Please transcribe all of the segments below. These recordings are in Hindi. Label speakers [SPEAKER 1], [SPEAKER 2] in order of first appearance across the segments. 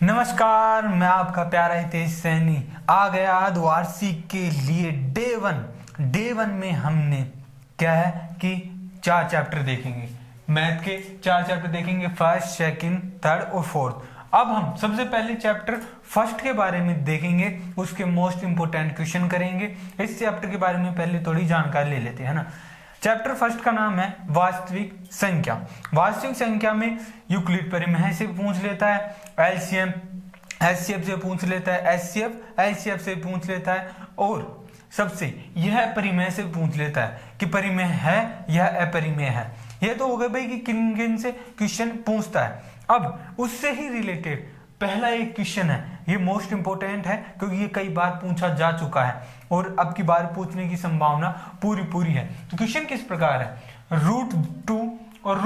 [SPEAKER 1] नमस्कार, मैं आपका प्यारा हितेश सैनी आ गया अर्धवार्षिक के लिए डे वन में हमने क्या है कि 4 चैप्टर देखेंगे। मैथ के 4 चैप्टर देखेंगे, फर्स्ट, सेकंड, थर्ड और फोर्थ। अब हम सबसे पहले चैप्टर फर्स्ट के बारे में देखेंगे, उसके मोस्ट इंपोर्टेंट क्वेश्चन करेंगे। इस चैप्टर के बारे में पहले थोड़ी जानकारी ले लेते हैं ना। चैप्टर फर्स्ट का नाम है वास्तविक संख्या। वास्तविक संख्या में यूक्लिड परिमेय से पूछ लेता है, एलसीएम एचसीएफ से पूछ लेता है, एचसीएफ एलसीएफ से पूछ लेता है, और सबसे यह परिमेय से पूछ लेता है कि परिमेय है या अपरिमेय है। यह तो हो गया भाई कि किन किन से क्वेश्चन पूछता है। अब उससे ही रिलेटेड पहला एक क्वेश्चन है, ये मोस्ट इंपोर्टेंट है क्योंकि ये कई बार पूछा जा चुका है और अब की बार पूछने की संभावना पूरी है। तो क्वेश्चन किस प्रकार है, √2 और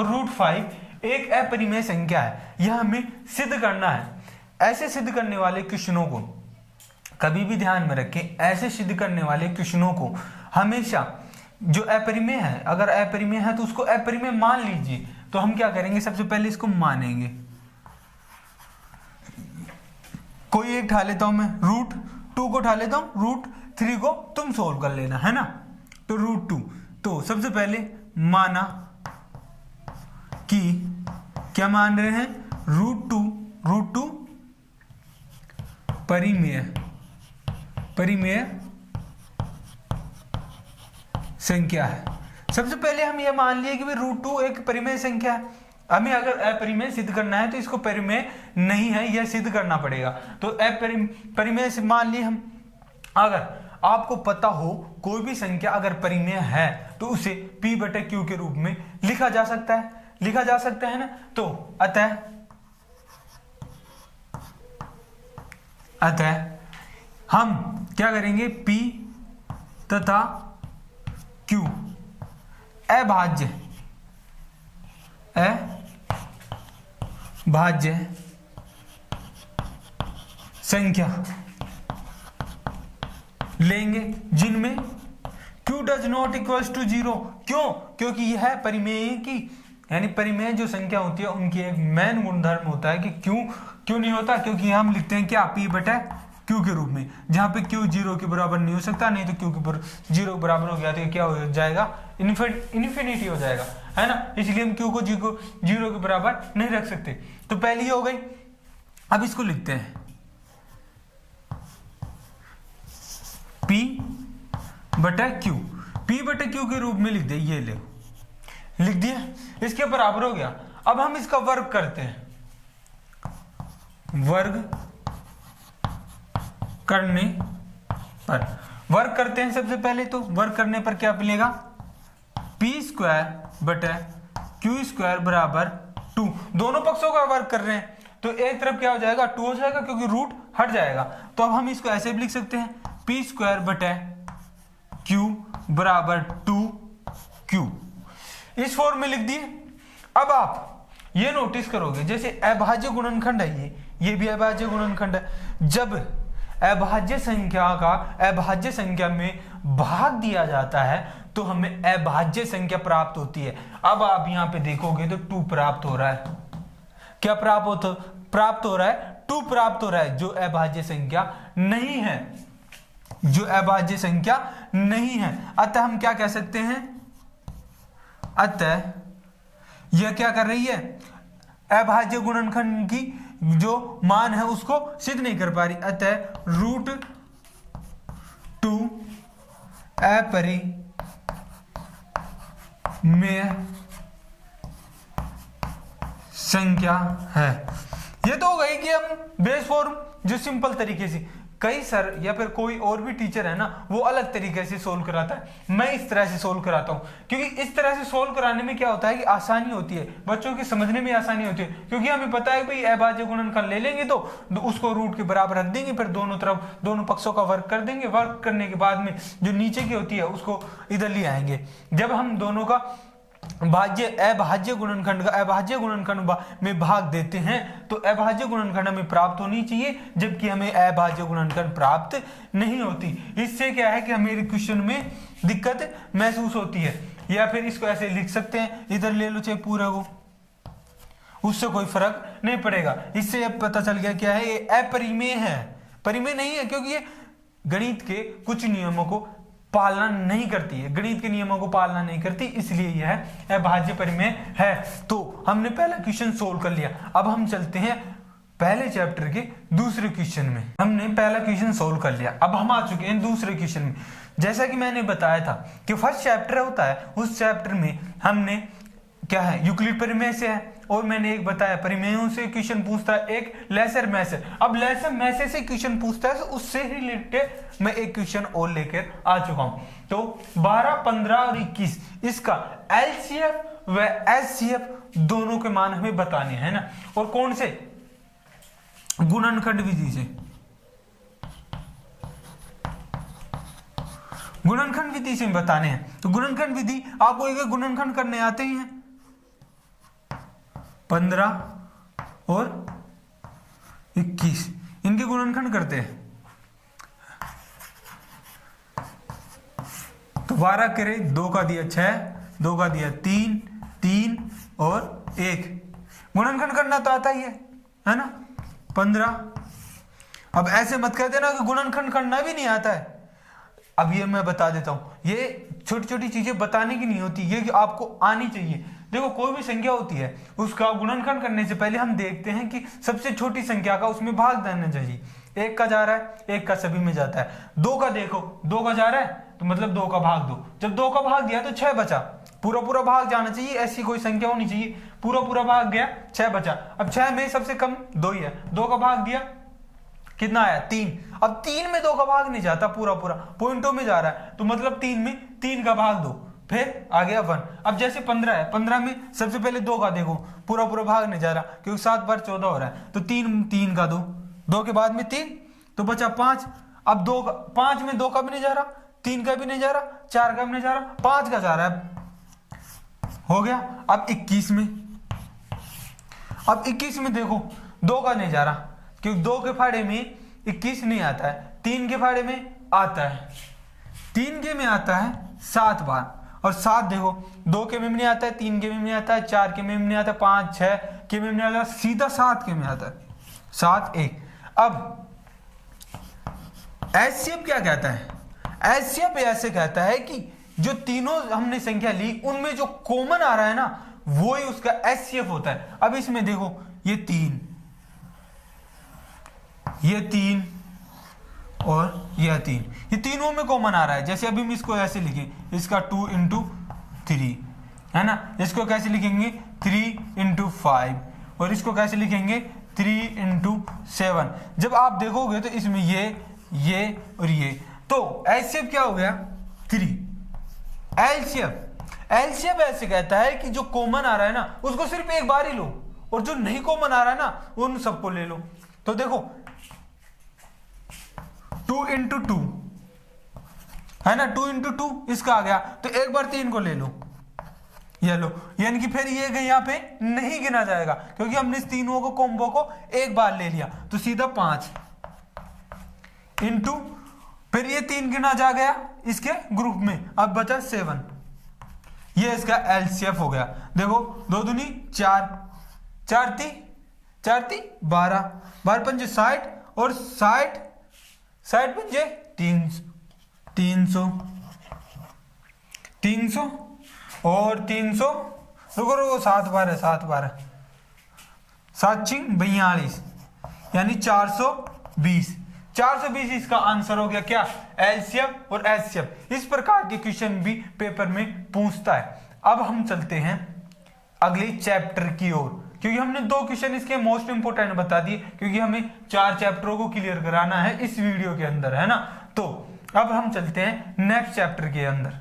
[SPEAKER 1] √5 एक अपरिमेय संख्या है, यह हमें सिद्ध करना है। ऐसे सिद्ध करने वाले क्वेश्चनों को कभी भी ध्यान में रखें, ऐसे सिद्ध करने वाले क्वेश्चनों को हमेशा जो अपरिमेय है, अगर अपरिमेय है तो उसको अपरिमेय मान लीजिए। तो हम क्या करेंगे, सबसे पहले इसको मानेंगे। कोई एक उठा लेता हूं मैं, √2 को उठा लेता हूं, √3 को तुम सोल्व कर लेना है ना। तो √2, तो सबसे पहले माना कि क्या मान रहे हैं, √2 परिमेय संख्या है। सबसे पहले हम ये मान लिए कि √2 एक परिमेय संख्या है। हमें अगर अपरिमेय सिद्ध करना है तो इसको परिमेय नहीं है यह सिद्ध करना पड़ेगा। तो परिमेय से मान लिए हम। अगर आपको पता हो कोई भी संख्या अगर परिमेय है तो उसे P/Q के रूप में लिखा जा सकता है ना। तो अतः हम क्या करेंगे, P तथा Q अभाज्य संख्या लेंगे जिनमें Q does not equals to 0। क्यों? क्योंकि यह परिमेय की यानी परिमेय जो संख्या होती है उनकी एक मेन गुणधर्म होता है कि क्यों नहीं होता, क्योंकि हम लिखते हैं क्या, P/Q के रूप में, जहां पे Q 0 के बराबर नहीं हो सकता। नहीं तो Q के 0 के बराबर हो गया तो क्या हो जाएगा, इन्फिनिटी हो जाएगा, है ना। इसलिए हम Q को 0 के बराबर नहीं रख सकते। तो पहली हो गई। अब इसको लिखते हैं P/Q के रूप में लिख दे, ये लिख दिया, इसके बराबर हो गया। अब हम इसका वर्ग करते हैं, वर्ग करते हैं। सबसे पहले तो वर्ग करने पर क्या मिलेगा, P² बराबर 2। दोनों पक्षों का वर्ग कर रहे हैं तो एक तरफ क्या हो जाएगा, 2 हो जाएगा क्योंकि रूट हट जाएगा। तो अब हम इसको ऐसे भी लिख सकते हैं, P² बराबर 2Q। इस फॉर्म में लिख दिए। अब आप ये नोटिस करोगे, जैसे अभाज्य गुणनखंड है, ये भी अभाज्य गुणनखंड है। जब अभाज्य संख्या में भाग दिया जाता है तो हमें अभाज्य संख्या प्राप्त होती है। अब आप यहां पे देखोगे तो 2 प्राप्त हो रहा है। क्या प्राप्त हो रहा है? 2 प्राप्त हो रहा है, जो अभाज्य संख्या नहीं है। अतः हम क्या कह सकते हैं, अतः यह क्या कर रही है, अभाज्य गुणनखंड की जो मान है उसको सिद्ध नहीं कर पा रही। अतः √2 अपरिमेय संख्या है। ये तो हो गई कि हम बेस फॉर्म जो सिंपल तरीके से, कई सर या फिर कोई और भी टीचर है ना, वो अलग तरीके से सोल्व कराता है, मैं इस तरह से सोल्व कराता हूँ। क्योंकि इस तरह से सोल्व कराने में क्या होता है कि आसानी होती है, बच्चों के समझने में आसानी होती है। क्योंकि हमें पता है भाई अभाज्य गुणनखंड ले लेंगे तो उसको रूट के बराबर रख देंगे, फिर दोनों पक्षों का वर्ग कर देंगे। वर्ग करने के बाद में जो नीचे की होती है उसको इधर ले आएंगे। जब हम दोनों का अभाज्य गुणनखंड में भाग देते हैं तो अभाज्य गुणनखंड हमें प्राप्त होनी चाहिए, जबकि हमें अभाज्य गुणनखंड प्राप्त नहीं होती। इससे क्या है कि हमें क्वेश्चन में दिक्कत महसूस होती है। या फिर इसको ऐसे लिख सकते हैं, इधर ले लो चाहे पूरा को, उससे कोई फर्क नहीं पड़ेगा। इससे अब पता चल गया क्या है, ये अपरिमेय है, परिमेय नहीं है, क्योंकि ये गणित के कुछ नियमों को पालना नहीं करती है, गणित के नियमों को पालना नहीं करती, इसलिए यह अभाज्य परिमेय है। तो हमने पहला क्वेश्चन सोल्व कर लिया। अब हम चलते हैं पहले चैप्टर के दूसरे क्वेश्चन में। हमने पहला क्वेश्चन सोल्व कर लिया, अब हम आ चुके हैं दूसरे क्वेश्चन में। जैसा कि मैंने बताया था कि फर्स्ट चैप्टर होता है, उस चैप्टर में हमने क्या है, यूक्लिड परिमेय से है, और मैंने एक बताया परिमेयों से क्वेश्चन पूछता है, एक लेसर मैथ से। अब लेसर मैथ से क्वेश्चन पूछता है, तो उससे रिलेटेड मैं एक क्वेश्चन और लेकर आ चुका हूं। तो 12, 15 और 21 इसका एलसीएफ व एचसीएफ दोनों के मान हमें बताने हैं ना, और कौन से, गुणनखंड विधि से, गुणनखंड विधि से बताने हैं। तो गुणनखंड विधि आपको एक गुणनखंड करने आते ही हैं, 15 और 21 इनके गुणनखंड करते हैं। तो 12 करे, 2 का दिया 6, 2 का दिया 3, 3 और 1 गुणनखंड करना तो आता ही है ना, 15। अब ऐसे मत कह देना कि गुणनखंड करना भी नहीं आता है। अब ये मैं बता देता हूं, ये छोटी छोटी चीजें बताने की नहीं होती, ये आपको आनी चाहिए। देखो कोई भी संख्या होती है, उसका गुणनखंड करने से पहले हम देखते हैं कि सबसे छोटी संख्या का उसमें भाग देना चाहिए। 1 का जा रहा है, 1 का सभी में जाता है। 2 का देखो, 2 का जा रहा है तो मतलब 2 का भाग दो, जब 2 का भाग दिया तो 6 बचा, पूरा पूरा भाग जाना चाहिए, ऐसी कोई संख्या होनी चाहिए, पूरा पूरा भाग गया 6 बचा। अब 6 में सबसे कम 2 ही है, 2 का भाग दिया कितना आया 3। अब 3 में 2 का भाग नहीं जाता, पूरा पूरा पॉइंटों में जा रहा है, तो मतलब 3 में 3 का भाग दो, फिर आ गया 1। अब जैसे 15 है, 15 में सबसे पहले 2 का देखो, पूरा पूरा भाग नहीं जा रहा, क्योंकि 7 बार 14 हो रहा है, तो 3 का 2 के बाद में 3, तो बचा 5। अब 5 में 2 का भी नहीं जा रहा, 3 का भी नहीं जा रहा, 4 का भी नहीं जा रहा, 5 का जा रहा है, हो गया। अब 21 में, अब 21 में देखो 2 का नहीं जा रहा, क्योंकि 2 के फाड़े में 21 नहीं आता है, 3 के फाड़े में आता है, 3 के में आता है 7 बार, और 7 देखो 2 के में नहीं आता है, 3 के में नहीं आता है, 4 के में नहीं आता है, 5, 6 के में नहीं आता, सीधा 7 के में आता है, 7, 1। अब एचसीएफ क्या कहता है, एचसीएफ ऐसे कहता है कि जो तीनों हमने संख्या ली उनमें जो कॉमन आ रहा है ना, वो ही उसका एचसीएफ होता है। अब इसमें देखो ये 3, ये 3 और यह 3, ये तीनों में कॉमन आ रहा है। जैसे अभी हम इसको ऐसे लिखें, इसका 2 × 3 है ना, इसको कैसे लिखेंगे 3 × 5, और इसको कैसे लिखेंगे 3 × 7। जब आप देखोगे तो इसमें ये और ये, तो एचसीएफ क्या हो गया 3। एलसीएफ ऐसे कहता है कि जो कॉमन आ रहा है ना उसको सिर्फ एक बार ही लो, और जो नहीं कॉमन आ रहा है ना उन सबको ले लो। तो देखो 2 × 2 है ना, 2 × 2 इसका आ गया, तो एक बार 3 को ले लो, ये लो, यानी कि फिर ये यहाँ पे नहीं गिना जाएगा, क्योंकि हमने इस तीनों को कॉम्बो को एक बार ले लिया, तो सीधा 5 × फिर ये 3 गिना जा गया इसके ग्रुप में, अब बचा 7, ये इसका एलसीएफ हो गया। देखो 2 दूनी 4, 4 × 3 12, 12 × 5 60, और 60 पंजे 300 और 300, रुको 7 बार है, 7 बार 7 × 6 42, यानी 420 इसका आंसर हो गया क्या, एलसीएफ और एचसीएफ। इस प्रकार के क्वेश्चन भी पेपर में पूछता है। अब हम चलते हैं अगले चैप्टर की ओर, क्योंकि हमने 2 क्वेश्चन इसके मोस्ट इंपोर्टेंट बता दिए, क्योंकि हमें 4 चैप्टरों को क्लियर कराना है इस वीडियो के अंदर, है ना। तो अब हम चलते हैं नेक्स्ट चैप्टर के अंदर।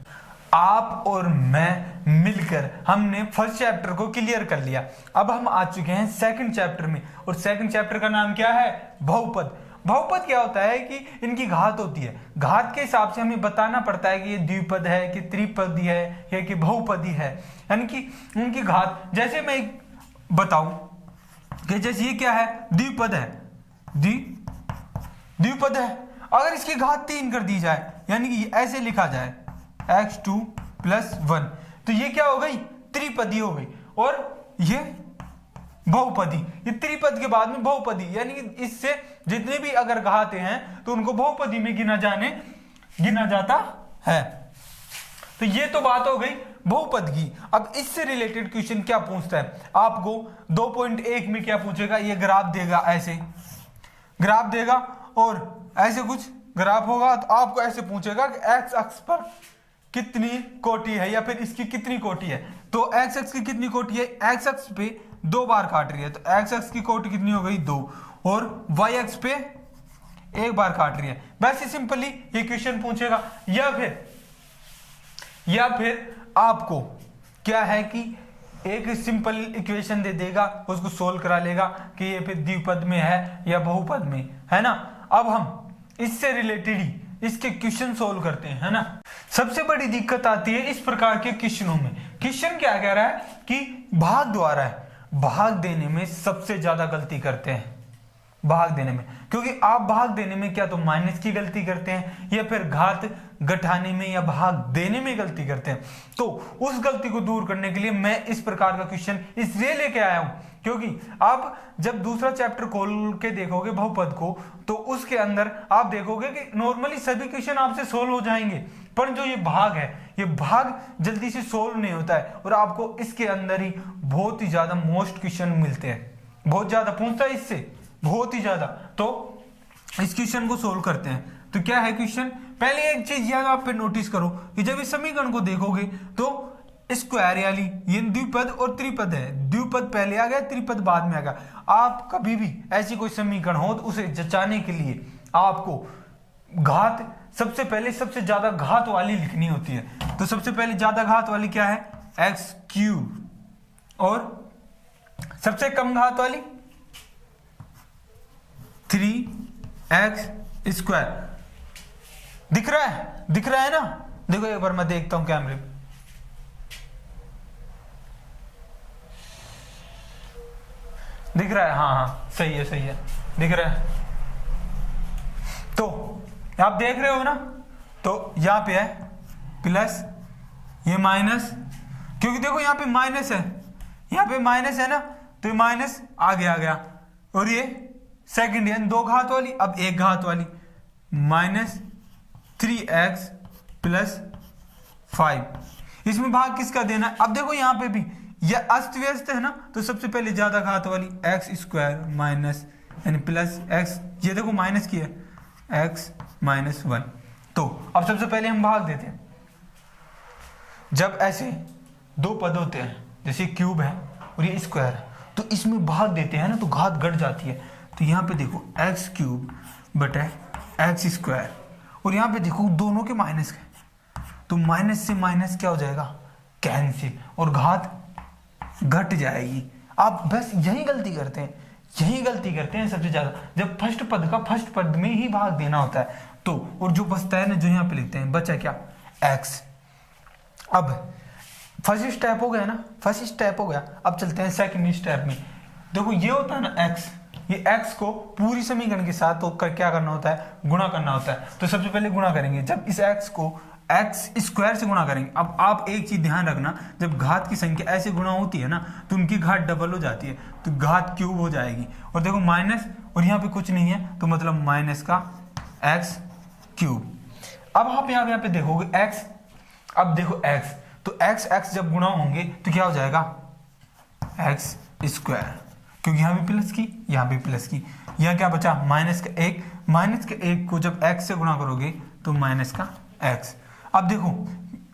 [SPEAKER 1] आप और मैं मिलकर हमने फर्स्ट चैप्टर को क्लियर कर लिया। अब हम आ चुके हैं सेकंड चैप्टर में, और सेकंड चैप्टर का नाम क्या है, बहुपद। बहुपद क्या होता है कि इनकी घात होती है, घात के हिसाब से हमें बताना पड़ता है कि ये द्विपद है कि त्रिपदी है या कि बहुपदी है, यानी कि उनकी घात। जैसे मैं बताऊं कि जैसे ये क्या है, द्विपद है, द्विपद है, अगर इसकी घात 3 कर दी जाए, यानी कि ऐसे लिखा जाए x2 + 1, तो ये क्या हो गई, त्रिपदी हो गई। और ये बहुपदी, ये त्रिपद के बाद में बहुपदी, यानी कि इससे जितने भी अगर घाते हैं तो उनको बहुपदी में गिना जाता है। तो ये तो बात हो गई बहुपद की। अब इससे रिलेटेड क्वेश्चन क्या पूछता है आपको 2.1 में क्या पूछेगा, ये ग्राफ देगा, ऐसे ग्राफ देगा और ऐसे कुछ ग्राफ होगा, तो आपको ऐसे पूछेगा कि एक्स अक्ष पर कितनी कोटि है या फिर इसकी कितनी कोटि है। तो एक्स अक्ष की कितनी कोटि है, एक्स अक्ष पे 2 बार काट रही है, तो एक्स अक्ष की कोटि कितनी हो गई 2, और वाई अक्ष पे 1 बार काट रही है। वैसे सिंपली ये क्वेश्चन पूछेगा, या फिर आपको क्या है कि एक सिंपल इक्वेशन दे देगा, उसको सोल्व करा लेगा कि ये फिर द्विपद में है या बहुपद में है ना। अब हम इससे रिलेटेड ही इसके क्वेश्चन सोल्व करते हैं, है ना। सबसे बड़ी दिक्कत आती है इस प्रकार के क्वेश्चनों में। क्वेश्चन क्या कह रहा है कि भाग द्वारा है, भाग देने में सबसे ज्यादा गलती करते हैं, भाग देने में, क्योंकि आप भाग देने में क्या तो माइनस की गलती करते हैं या फिर घात घटाने में या भाग देने में गलती करते हैं। तो उस गलती को दूर करने के लिए मैं इस प्रकार का क्वेश्चन इसलिए लेके आया हूं, क्योंकि आप जब दूसरा चैप्टर खोल के देखोगे बहुपद को, तो उसके अंदर आप देखोगे कि नॉर्मली सभी क्वेश्चन आपसे सोल्व हो जाएंगे, पर जो ये भाग है, ये भाग जल्दी से सोल्व नहीं होता है, और आपको इसके अंदर ही बहुत ही ज्यादा मोस्ट क्वेश्चन मिलते हैं, बहुत ज्यादा पूछता है इससे, बहुत ही ज्यादा। तो इस क्वेश्चन को सोल्व करते हैं। तो क्या है क्वेश्चन, पहले एक चीज याद आप पे नोटिस करो कि जब इस समीकरण को देखोगे तो स्क्वायर यानी ये द्विपद और त्रिपद है, द्विपद पहले आ गया, त्रिपद बाद में आ गया। आप कभी भी ऐसी कोई समीकरण हो तो उसे जचाने के लिए आपको घात सबसे पहले सबसे ज्यादा घात वाली लिखनी होती है। तो सबसे पहले ज्यादा घात वाली क्या है, एक्स क्यूब, और सबसे कम घात वाली 3x स्क्वायर। दिख रहा है ना, देखो एक बार मैं देखता हूं कैमरे पे, दिख रहा है, हाँ सही है, दिख रहा है। तो आप देख रहे हो ना, तो यहां पे है प्लस, ये माइनस, क्योंकि देखो यहां पे माइनस है, यहां पे माइनस है ना, तो ये माइनस आगे आ गया, और ये सेकंड यानी 2 घात वाली, अब 1 घात वाली, माइनस 3x प्लस 5। इसमें भाग किसका देना है, अब देखो यहां पे भी यह अस्त व्यस्त है ना, तो सबसे पहले ज्यादा घात वाली एक्स स्क्वायर माइनस यानी प्लस एक्स, ये देखो माइनस की है, एक्स माइनस 1। तो अब सबसे पहले हम भाग देते हैं। जब ऐसे 2 पद होते हैं, जैसे क्यूब है और ये स्क्वायर है, तो इसमें भाग देते हैं ना तो घात घट जाती है। तो यहाँ पे देखो एक्स क्यूब बटे एक्स स्क्वायर, और यहाँ पे देखो दोनों के माइनस के, तो माइनस से माइनस क्या हो जाएगा, कैंसिल, और घात घट जाएगी। आप बस यही गलती करते हैं सबसे ज्यादा, जब फर्स्ट पद का फर्स्ट पद में ही भाग देना होता है। तो और जो बचता है ना, जो यहाँ पे लिखते हैं, बचा क्या, एक्स। अब फर्स्ट स्टेप हो गया ना, फर्स्ट स्टेप हो गया, अब चलते हैं सेकंड स्टेप में। देखो ये होता है ना एक्स, ये x को पूरी समीकरण के साथ तो क्या करना होता है, गुणा करना होता है। तो सबसे पहले गुणा करेंगे, जब इस x को x स्क्वायर से गुणा करेंगे। अब आप एक चीज ध्यान रखना, जब घात की संख्या ऐसे गुणा होती है ना, तो उनकी घात डबल हो जाती है, तो घात क्यूब हो जाएगी। और देखो माइनस, और यहाँ पे कुछ नहीं है, तो मतलब माइनस का x क्यूब। अब आप यहाँ पे देखोगे x, अब देखो x, तो x जब गुणा होंगे तो क्या हो जाएगा, x स्क्वायर, क्योंकि यहाँ भी प्लस की, यहाँ भी प्लस की, यहाँ क्या बचा, माइनस का 1, माइनस के 1 को जब x से गुणा करोगे तो माइनस का x। अब देखो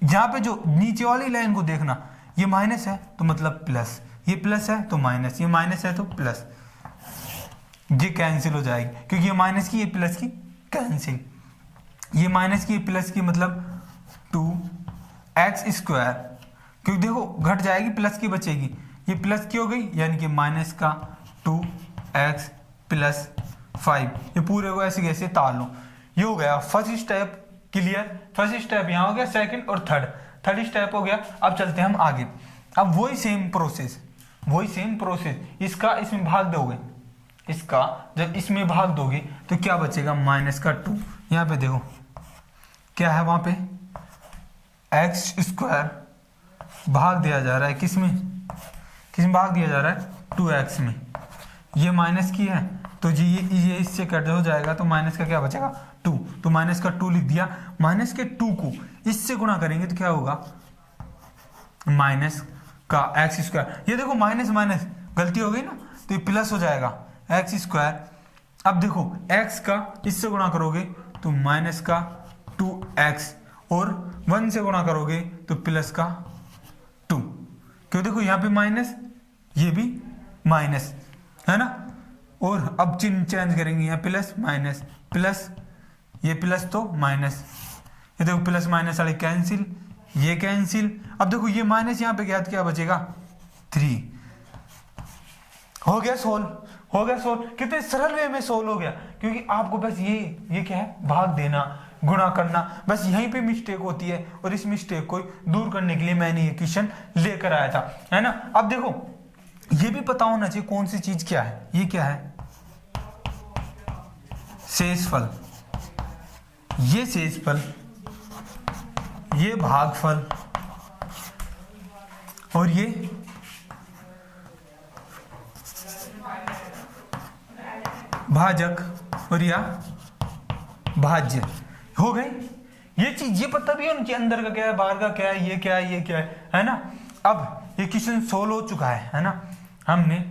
[SPEAKER 1] यहाँ पे जो नीचे वाली लाइन को देखना, ये माइनस है तो मतलब प्लस, ये प्लस है तो माइनस, ये माइनस है तो प्लस, ये कैंसिल हो जाएगी, क्योंकि ये माइनस की ये प्लस की कैंसिल, ये माइनस की प्लस की मतलब 2x स्क्वायर, क्योंकि देखो घट जाएगी, प्लस की बचेगी, ये प्लस की हो गई, यानी कि माइनस का 2x प्लस 5। ये पूरे को ऐसे कैसे ताल लो, ये हो गया first step clear. First step यहाँ हो गया, सेकंड और थर्ड स्टेप हो गया। अब चलते हैं हम आगे। अब वही सेम प्रोसेस, इसका इसमें भाग दोगे, इसका जब इसमें भाग दोगे तो क्या बचेगा, माइनस का 2। यहाँ पे देखो क्या है, वहां पे एक्स स्क्वायर भाग दिया जा रहा है, किसमें भाग दिया जा रहा है, 2x में, ये माइनस की है तो जी ये इससे कट हो जाएगा तो माइनस का क्या बचेगा 2, तो माइनस का 2 लिख दिया। माइनस के 2 को इससे गुणा करेंगे तो क्या होगा माइनस का एक्स स्क्वायर। ये देखो माइनस माइनस गलती हो गई ना, तो ये प्लस हो जाएगा एक्स स्क्वायर। अब देखो x का इससे गुणा करोगे तो माइनस का 2x और 1 से गुणा करोगे तो प्लस का 2, क्यों देखो यहाँ पे माइनस ये भी माइनस है ना। और अब चिन्ह चेंज करेंगे, यहाँ प्लस माइनस प्लस, ये प्लस तो माइनस, ये देखो प्लस माइनस वाले कैंसिल, ये कैंसिल। अब देखो ये माइनस यहाँ पे क्या बचेगा 3। हो गया सोल्व, हो गया सोल्व। कितने सरल वे में सोल्व हो गया, क्योंकि आपको बस ये क्या है भाग देना, गुणा करना, बस यहीं पे मिस्टेक होती है और इस मिस्टेक को दूर करने के लिए मैंने ये क्वेश्चन लेकर आया था, है ना। अब देखो ये भी पता होना चाहिए कौन सी चीज क्या है, ये क्या है शेषफल, ये शेषफल, ये भागफल और ये भाजक और या भाज्य। हो गई ये चीज, ये पता भी है उनके अंदर का क्या है, बाहर का क्या है, ये क्या है, ये क्या है ना। अब ये क्वेश्चन सोल्व हो चुका है ना, हमने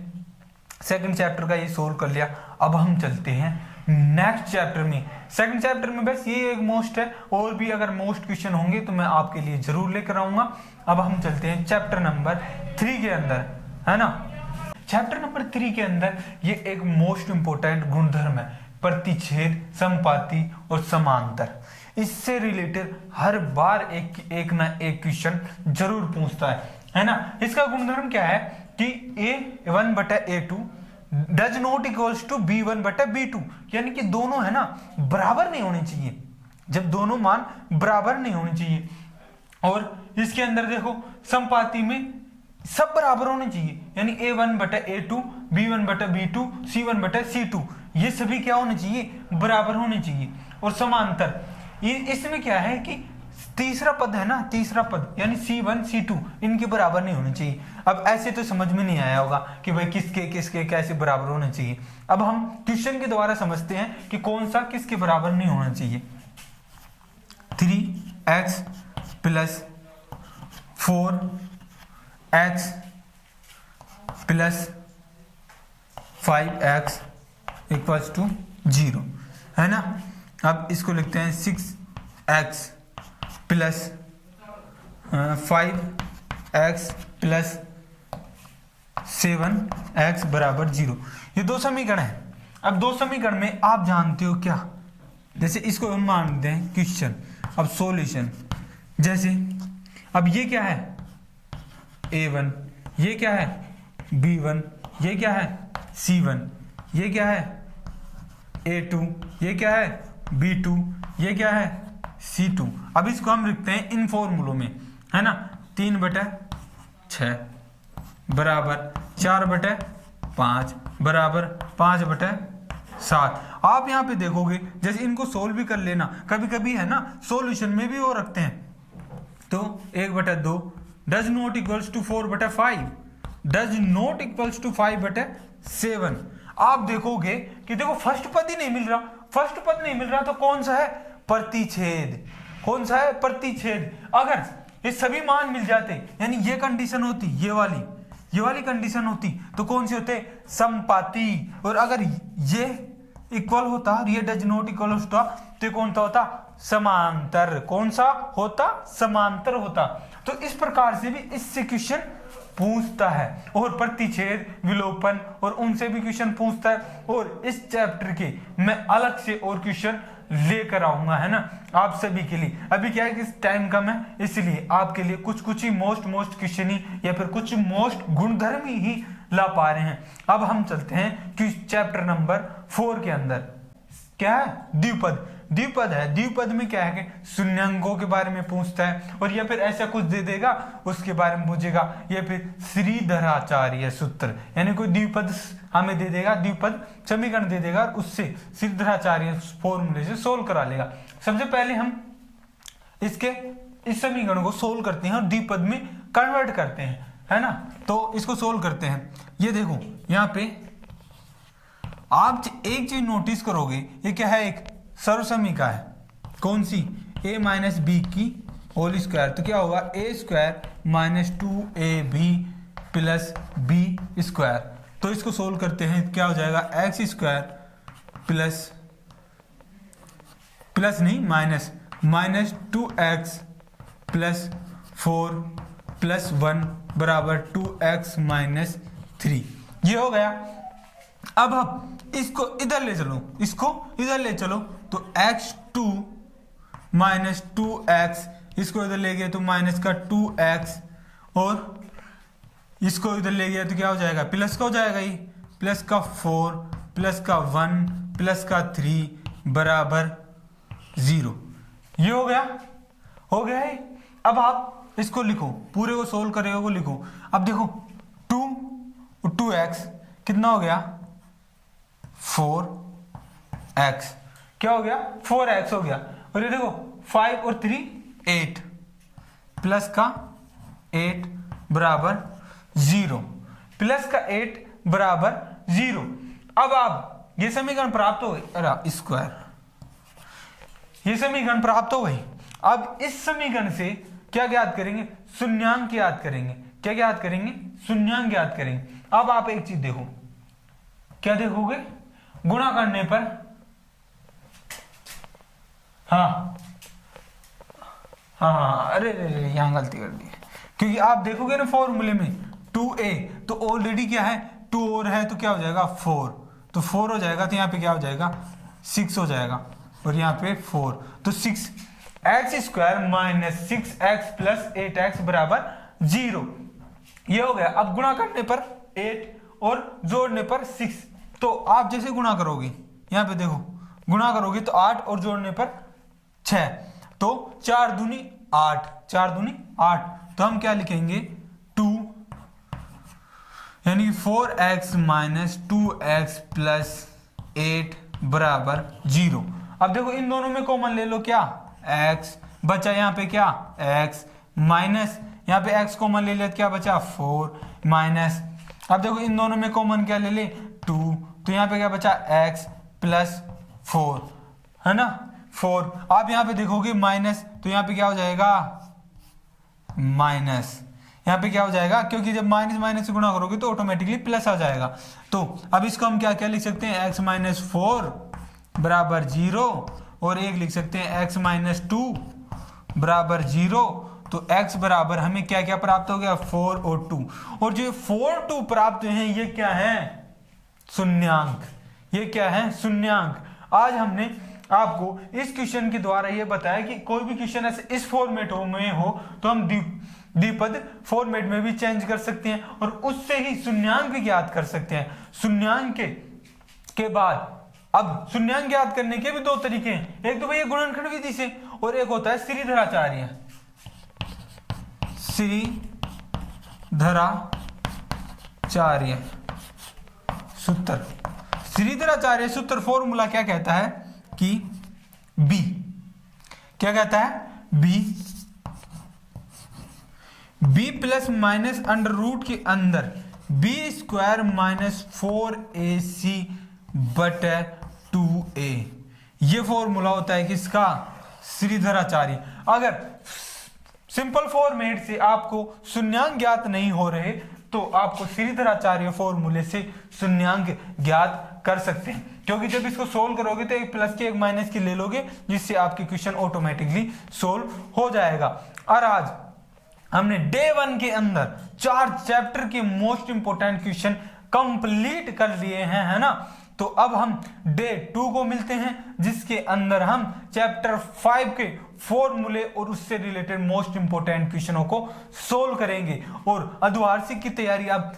[SPEAKER 1] सेकंड चैप्टर का ये सोल्व कर लिया। अब हम चलते हैं नेक्स्ट चैप्टर में। सेकंड चैप्टर में बस ये एक मोस्ट है, और भी अगर मोस्ट क्वेश्चन होंगे तो मैं आपके लिए जरूर लेकर आऊंगा। अब हम चलते हैं चैप्टर नंबर 3 के अंदर, है ना। चैप्टर नंबर 3 के अंदर ये एक मोस्ट इंपोर्टेंट गुणधर्म है, प्रतिच्छेद, समपाती और समांतर। इससे रिलेटेड हर बार एक ना एक क्वेश्चन जरूर पूछता है ना। इसका गुणधर्म क्या है कि a1 बटा a2 does not equals to b1 बटा b2, यानी कि दोनों है ना बराबर नहीं होने चाहिए, जब दोनों मान बराबर नहीं होने चाहिए। और इसके अंदर देखो समपाती में सब बराबर होने चाहिए, यानी a1 बटा a2, b1 बटा b2, c1 बटा c2, ये सभी क्या होने चाहिए बराबर होने चाहिए। और समांतर, ये इसमें क्या है कि तीसरा पद है ना, तीसरा पद यानी c1 c2 इनके बराबर नहीं होने चाहिए। अब ऐसे तो समझ में नहीं आया होगा कि भाई किसके किसके कैसे बराबर होने चाहिए। अब हम क्वेश्चन के द्वारा समझते हैं कि कौन सा किसके बराबर नहीं होना चाहिए। 3x plus 4x plus 5x equals to 0, है ना। अब इसको लिखते हैं 6x plus 5x plus 7x बराबर 0। ये दो समीकरण है। अब दो समीकरण में आप जानते हो क्या, जैसे इसको हम मानते हैं क्वेश्चन, अब सॉल्यूशन, जैसे अब ये क्या है a1, ये क्या है b1, ये क्या है c1, ये क्या है a2, ये क्या है b2, ये क्या है c2। अब इसको हम लिखते हैं इन फॉर्मूलों में, है ना। 3/6 बराबर 4/5 बराबर 5/7। आप यहाँ पे देखोगे जैसे इनको सोल्व भी कर लेना, कभी कभी है ना सॉल्यूशन में भी वो रखते हैं। तो 1/2 does not equals to 4/5, does not equals to 5/7। आप देखोगे कि देखो फर्स्ट पद ही नहीं मिल रहा, फर्स्ट पद नहीं मिल रहा तो कौन सा है प्रतिच्छेद, कौन सा है प्रतिच्छेद। अगर ये सभी मान मिल जाते, यानी ये कंडीशन होती, ये वाली कंडीशन होती, तो कौन सी होते समपाती। और अगर ये इक्वल होता और ये डज नॉट इक्वल होता तो कौन सा होता समांतर, कौन सा होता समांतर होता। तो इस प्रकार से भी इससे क्वेश्चन पूछता है, और प्रतिच्छेद, विलोपन और उनसे भी क्वेश्चन पूछता है। और इस चैप्टर के मैं अलग से और क्वेश्चन लेकर आऊंगा, है ना, आप सभी के लिए। अभी क्या है कि टाइम कम है, इसलिए आपके लिए कुछ ही मोस्ट क्वेश्चन ही या फिर कुछ मोस्ट गुणधर्म ही ला पा रहे हैं। अब हम चलते हैं कि चैप्टर नंबर 4 के अंदर क्या है द्विपद। द्विपद है, द्विपद में क्या है कि शून्यंकों के बारे में पूछता है, और या फिर ऐसा कुछ दे देगा उसके बारे में पूछेगा, या फिर श्रीधराचार्य सूत्र, यानी कोई द्विपद हमें दे देगा, द्विपद समीकरण दे देगा, उससे श्रीधराचार्य फॉर्मूले से सोल्व करा लेगा। सबसे पहले हम इस समीकरण को सोल्व करते हैं और द्विपद में कन्वर्ट करते हैं। है ना। तो इसको सोल्व करते हैं। ये देखो यहाँ पे आप एक चीज नोटिस करोगे, ये क्या है, एक सर्वसमीका है। कौन सी? a माइनस बी की होल स्क्वायर। तो क्या होगा, a square minus 2ab plus b square. तो इसको सोल्व करते हैं, क्या हो जाएगा, एक्स स्क्वायर प्लस नहीं माइनस 2x प्लस 4 प्लस 1 बराबर 2x माइनस 3। ये हो गया। अब हम इसको इधर ले चलो, तो x2 माइनस 2x, इसको इधर ले गए तो माइनस का 2x, और इसको इधर ले गया तो क्या हो जाएगा, प्लस का हो जाएगा, ये प्लस का 4 प्लस का 1 प्लस का 3 बराबर 0। ये हो गया है। अब आप इसको लिखो, पूरे को सोल्व करेगा वो लिखो। अब देखो 2x कितना हो गया, 4x, क्या हो गया, 4x हो गया। और ये देखो 5 और 3 8 प्लस का 8 बराबर 0, प्लस का 8 बराबर 0। अब आप ये समीकरण प्राप्त हो गई, अरे स्क्वायर, ये समीकरण प्राप्त हो गई। अब इस समीकरण से क्या ज्ञात करेंगे, शून्यांक ज्ञात करेंगे। क्या ज्ञात करेंगे, शून्यांक ज्ञात करेंगे। अब आप एक चीज देखो, क्या देखोगे, गुणा करने पर, हाँ, अरे यहां गलती कर दी, क्योंकि आप देखोगे ना फॉर्मूले में 2a, तो ऑलरेडी क्या है, 2 और है, तो क्या हो जाएगा 4, तो 4 हो जाएगा, तो यहाँ पे क्या हो जाएगा 6 हो जाएगा, और यहाँ पे 4, तो 6x square minus 6x plus 8x बराबर 0। ये हो गया। अब गुणा करने पर 8 और जोड़ने पर 6, तो आप जैसे गुणा करोगे, यहाँ पे देखो गुणा करोगे तो 8 और जोड़ने पर 6, तो 4 दूनी 8, 4 दूनी 8, तो हम क्या लिखेंगे 2 यानी 4x माइनस 2x प्लस 8 बराबर 0। अब देखो इन दोनों में कॉमन ले लो, क्या x बचा, यहाँ पे क्या x माइनस, यहाँ पे x कॉमन ले लिया, क्या बचा 4 माइनस, अब देखो इन दोनों में कॉमन क्या ले ले 2, तो यहाँ पे क्या बचा x प्लस 4, है ना 4। आप यहाँ पे देखोगे माइनस, तो यहाँ पे क्या हो जाएगा माइनस, यहाँ पे क्या हो जाएगा, क्योंकि जब माइनस माइनस से गुणा करोगे तो ऑटोमेटिकली प्लस आ जाएगा। तो अब इसको हम क्या क्या लिख सकते हैं, x माइनस 4 बराबर 0, और एक लिख सकते हैं x माइनस 2 बराबर 0। तो x बराबर हमें क्या क्या प्राप्त हो गया, 4 और 2, और जो 4 2 प्राप्त हैं ये क्या है, शून्यांक। ये क्या है, शून्यांक। आज हमने आपको इस क्वेश्चन के द्वारा ये बताया कि कोई भी क्वेश्चन ऐसे इस फॉर्मेट में हो तो हम द्विपद फॉर्मेट में भी चेंज कर सकते हैं, और उससे ही शून्यांक ज्ञात कर सकते हैं। शून्यांक के बाद अब शून्यांक ज्ञात करने के भी दो तरीके हैं, एक तो भैया गुणनखंड विधि से, और एक होता है श्रीधराचार्य सूत्र। श्रीधराचार्य सूत्र फॉर्मूला क्या कहता है कि b, क्या कहता है b plus minus under root के अंदर b स्क्वायर माइनस 4ac बटे 2a, ये फॉर्मूला होता है किसका, श्रीधराचार्य। अगर सिंपल फॉर्मेट से आपको शून्यांक ज्ञात नहीं हो रहे तो आपको श्रीधराचार्य फॉर्मूले से शून्यांक ज्ञात कर सकते हैं, क्योंकि जब इसको सोल्व करोगे तो एक प्लस की एक माइनस की ले लोगे, जिससे आपकी क्वेश्चन ऑटोमेटिकली सोल्व हो जाएगा। और आज हमने डे 1 के अंदर 4 चैप्टर के मोस्ट इंपोर्टेंट क्वेश्चन कंप्लीट कर लिए हैं, है ना। तो अब हम डे 2 को मिलते हैं, जिसके अंदर हम चैप्टर 5 के फॉर्मूले और उससे रिलेटेड मोस्ट इंपोर्टेंट क्वेश्चनों को सोल्व करेंगे। और अर्धवार्षिक की तैयारी अब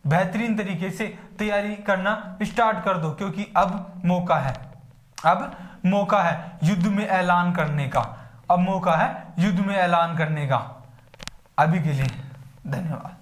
[SPEAKER 1] बेहतरीन तरीके से तैयारी करना स्टार्ट कर दो, क्योंकि अब मौका है युद्ध में ऐलान करने का। अब मौका है युद्ध में ऐलान करने का। अभी के लिए धन्यवाद।